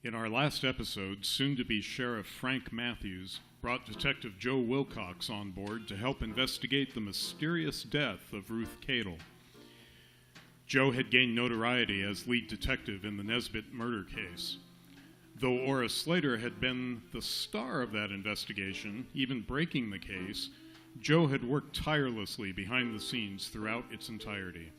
In our last episode, soon-to-be Sheriff Frank Matthews brought Detective Joe Wilcox on board to help investigate the mysterious death of Ruth Kadel. Joe had gained notoriety as lead detective in the Nesbitt murder case. Though Ora Slater had been the star of that investigation, even breaking the case, Joe had worked tirelessly behind the scenes throughout its entirety.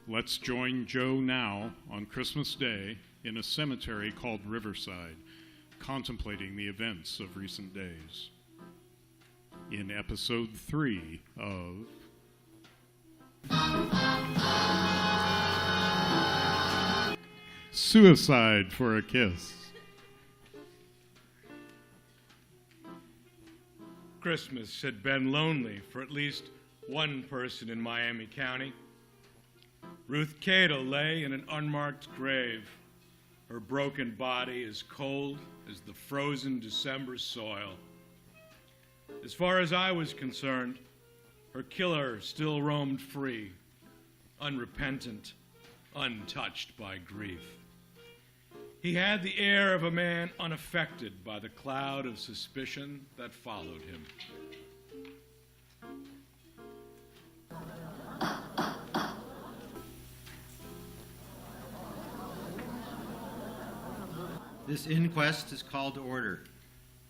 Let's join Joe now on Christmas Day in a cemetery called Riverside, contemplating the events of recent days. In episode 3 of Suicide for a Kiss. Christmas had been lonely for at least one person in Miami County. Ruth Kadel lay in an unmarked grave, her broken body as cold as the frozen December soil. As far as I was concerned, her killer still roamed free, unrepentant, untouched by grief. He had the air of a man unaffected by the cloud of suspicion that followed him. This inquest is called to order.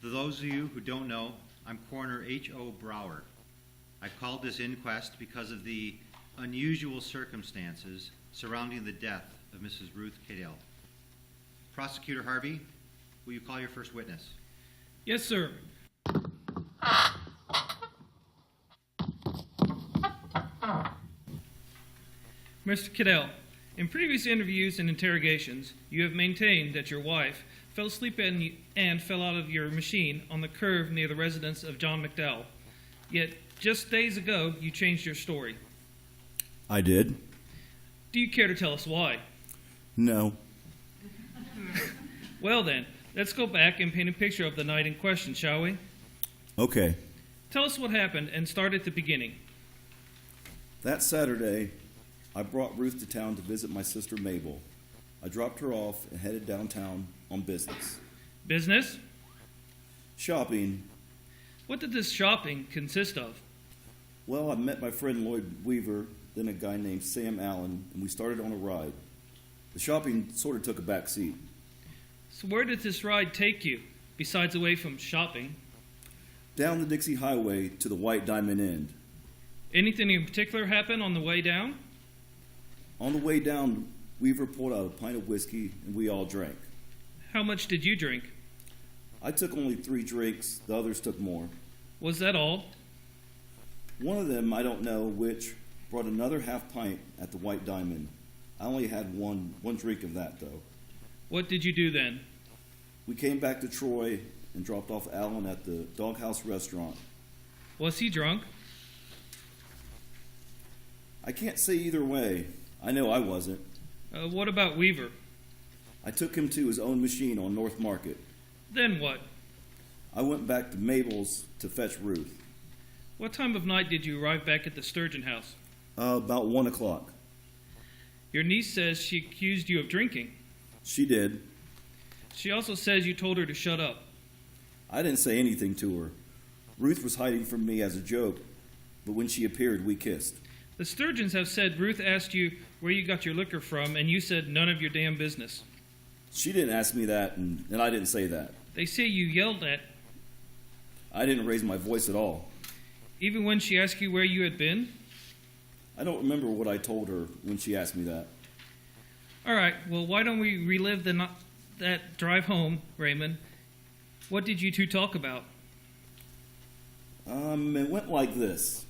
For those of you who don't know, I'm Coroner H.O. Brower. I called this inquest because of the unusual circumstances surrounding the death of Mrs. Ruth Kadel. Prosecutor Harvey, will you call your first witness? Yes, sir. Mr. Kadel, in previous interviews and interrogations, you have maintained that your wife fell asleep and fell out of your machine on the curve near the residence of John McDowell. Yet, just days ago, you changed your story. I did. Do you care to tell us why? No. Well then, let's go back and paint a picture of the night in question, shall we? Okay. Tell us what happened and start at the beginning. That Saturday, I brought Ruth to town to visit my sister Mabel. I dropped her off and headed downtown on business. Business? Shopping. What did this shopping consist of? Well, I met my friend Lloyd Weaver, then a guy named Sam Allen, and we started on a ride. The shopping sort of took a back seat. So where did this ride take you, besides away from shopping? Down the Dixie Highway to the White Diamond Inn. Anything in particular happen on the way down? On the way down, Weaver pulled out a pint of whiskey, and we all drank. How much did you drink? I took only 3 drinks, the others took more. Was that all? One of them, I don't know which, brought another half pint at the White Diamond. I only had one drink of that, though. What did you do then? We came back to Troy and dropped off Alan at the Doghouse Restaurant. Was he drunk? I can't say either way. I know I wasn't. What about Weaver? I took him to his own machine on North Market. Then what? I went back to Mabel's to fetch Ruth. What time of night did you arrive back at the Sturgeon house? About 1 o'clock. Your niece says she accused you of drinking. She did. She also says you told her to shut up. I didn't say anything to her. Ruth was hiding from me as a joke, but when she appeared, we kissed. The Sturgeons have said Ruth asked you where you got your liquor from, and you said none of your damn business. She didn't ask me that, and I didn't say that. They say you yelled at. I didn't raise my voice at all. Even when she asked you where you had been? I don't remember what I told her when she asked me that. All right, well, why don't we relive that drive home, Raymond? What did you two talk about? It went like this.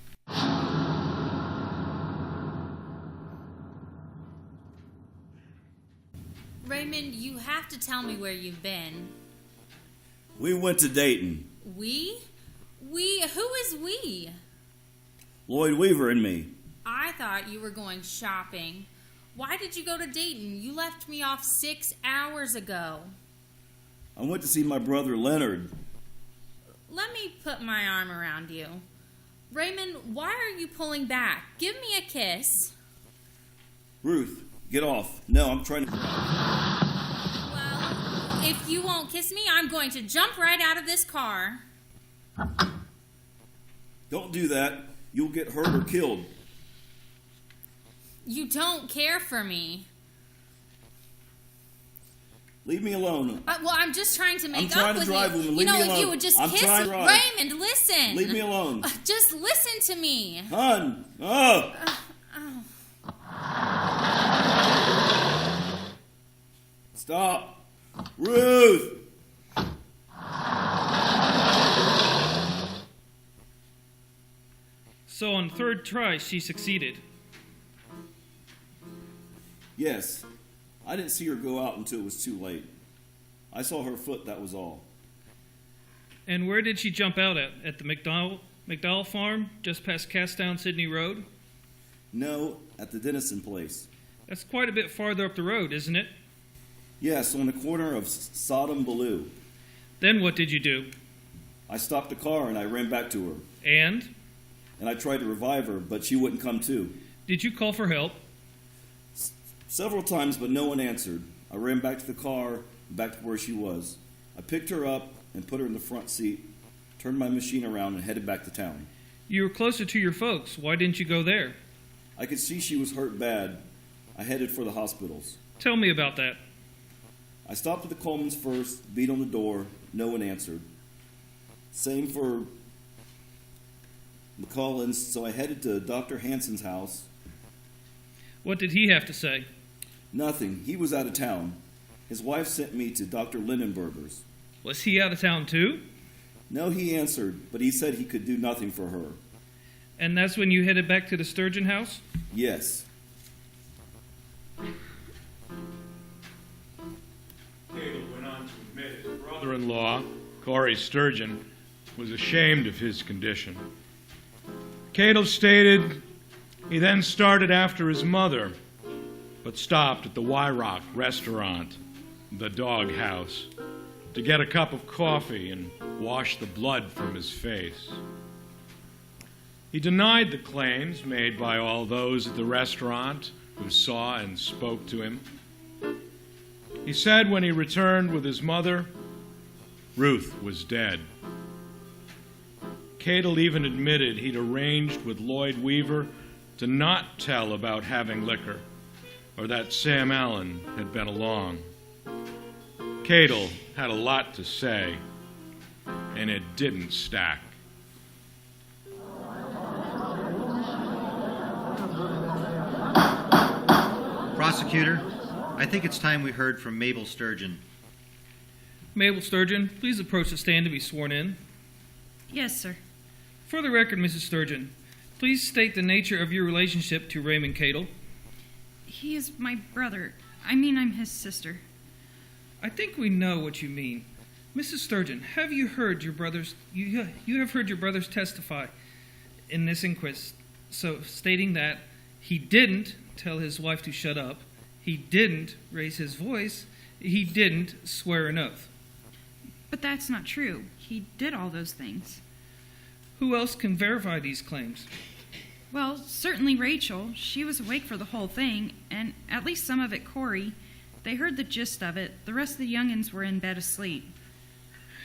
Raymond, you have to tell me where you've been. We went to Dayton. We? Who is we? Lloyd Weaver and me. I thought you were going shopping. Why did you go to Dayton? You left me off 6 hours ago. I went to see my brother Leonard. Let me put my arm around you. Raymond, why are you pulling back? Give me a kiss. Ruth, get off. No, I'm trying to... Well, If you won't kiss me, I'm going to jump right out of this car. Don't do that. You'll get hurt or killed. You don't care for me. Leave me alone. Well, I'm just trying to make I'm trying up to with drive, you. woman. You Leave know, me if alone. you would just I'm kiss trying me. to drive. Raymond, listen. Leave me alone. Just listen to me. Hun! Oh! Stop! Ruth! So on third try, she succeeded. Yes. I didn't see her go out until it was too late. I saw her foot, that was all. And where did she jump out at? At the McDowell farm, just past Castdown Sydney Road? No, at the Dennison place. That's quite a bit farther up the road, isn't it? Yes, on the corner of Sodom Ballou. Then what did you do? I stopped the car and I ran back to her. And? And I tried to revive her, but she wouldn't come to. Did you call for help? Several times, but no one answered. I ran back to the car, back to where she was. I picked her up and put her in the front seat, turned my machine around, and headed back to town. You were closer to your folks. Why didn't you go there? I could see she was hurt bad. I headed for the hospitals. Tell me about that. I stopped at the Colemans first, beat on the door. No one answered. Same for McCullens, so I headed to Dr. Hansen's house. What did he have to say? Nothing. He was out of town. His wife sent me to Dr. Lindenberger's. Was he out of town too? No, he answered, but he said he could do nothing for her. And that's when you headed back to the Sturgeon house? Yes. Kadel went on to admit his brother-in-law, Corey Sturgeon, was ashamed of his condition. Kadel stated he then started after his mother, but stopped at the Wyrock restaurant, the Dog House, to get a cup of coffee and wash the blood from his face. He denied the claims made by all those at the restaurant who saw and spoke to him. He said when he returned with his mother, Ruth was dead. Kadel even admitted he'd arranged with Lloyd Weaver to not tell about having liquor, or that Sam Allen had been along. Kadel had a lot to say, and it didn't stack. Prosecutor, I think it's time we heard from Mabel Sturgeon. Mabel Sturgeon, please approach the stand to be sworn in. Yes, sir. For the record, Mrs. Sturgeon, please state the nature of your relationship to Raymond Kadel. He is my brother. I'm his sister. I think we know what you mean. Mrs. Sturgeon, have you heard your brothers? You have heard your brothers testify in this inquest, so stating that he didn't tell his wife to shut up, he didn't raise his voice, he didn't swear an oath. But that's not true. He did all those things. Who else can verify these claims? Well, certainly Rachel. She was awake for the whole thing, and at least some of it Corey. They heard the gist of it. The rest of the young'uns were in bed asleep.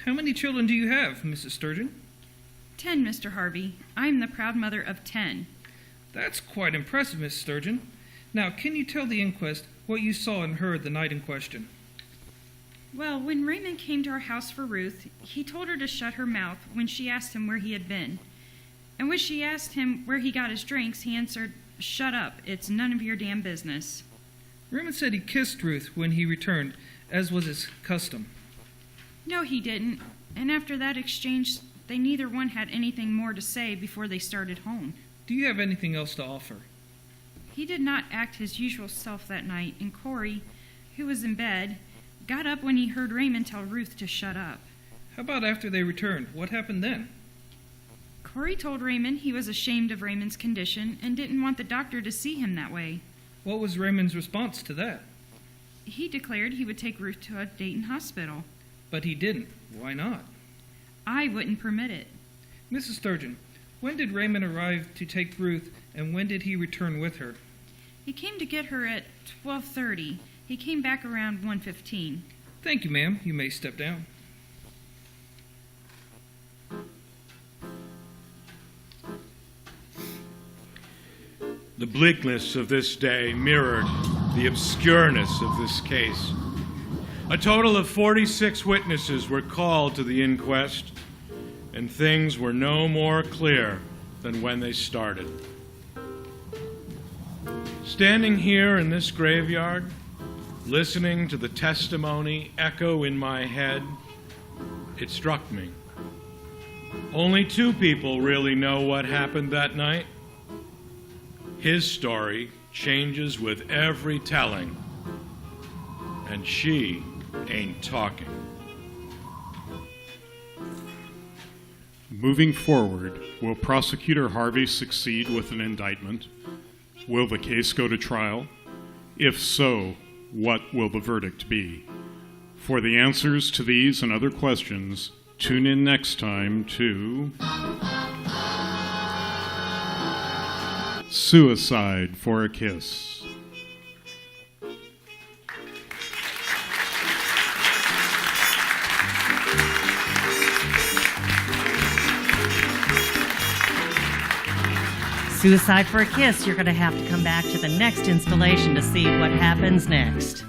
How many children do you have, Mrs. Sturgeon? 10, Mr. Harvey. I'm the proud mother of 10. That's quite impressive, Miss Sturgeon. Now, can you tell the inquest what you saw and heard the night in question? Well, when Raymond came to our house for Ruth, he told her to shut her mouth when she asked him where he had been. And when she asked him where he got his drinks, he answered, "Shut up, it's none of your damn business." Raymond said he kissed Ruth when he returned, as was his custom. No, he didn't. And after that exchange, they neither one had anything more to say before they started home. Do you have anything else to offer? He did not act his usual self that night, and Corey, who was in bed, got up when he heard Raymond tell Ruth to shut up. How about after they returned? What happened then? Corey told Raymond he was ashamed of Raymond's condition and didn't want the doctor to see him that way. What was Raymond's response to that? He declared he would take Ruth to a Dayton hospital. But he didn't. Why not? I wouldn't permit it. Mrs. Sturgeon, when did Raymond arrive to take Ruth, and when did he return with her? He came to get her at 12:30. He came back around 1:15. Thank you, ma'am. You may step down. The bleakness of this day mirrored the obscureness of this case. A total of 46 witnesses were called to the inquest, and things were no more clear than when they started. Standing here in this graveyard, listening to the testimony echo in my head, it struck me. Only two people really know what happened that night. His story changes with every telling, and she ain't talking. Moving forward, will Prosecutor Harvey succeed with an indictment? Will the case go to trial? If so, what will the verdict be? For the answers to these and other questions, tune in next time to Suicide for a Kiss. Suicide for a Kiss, you're going to have to come back to the next installation to see what happens next.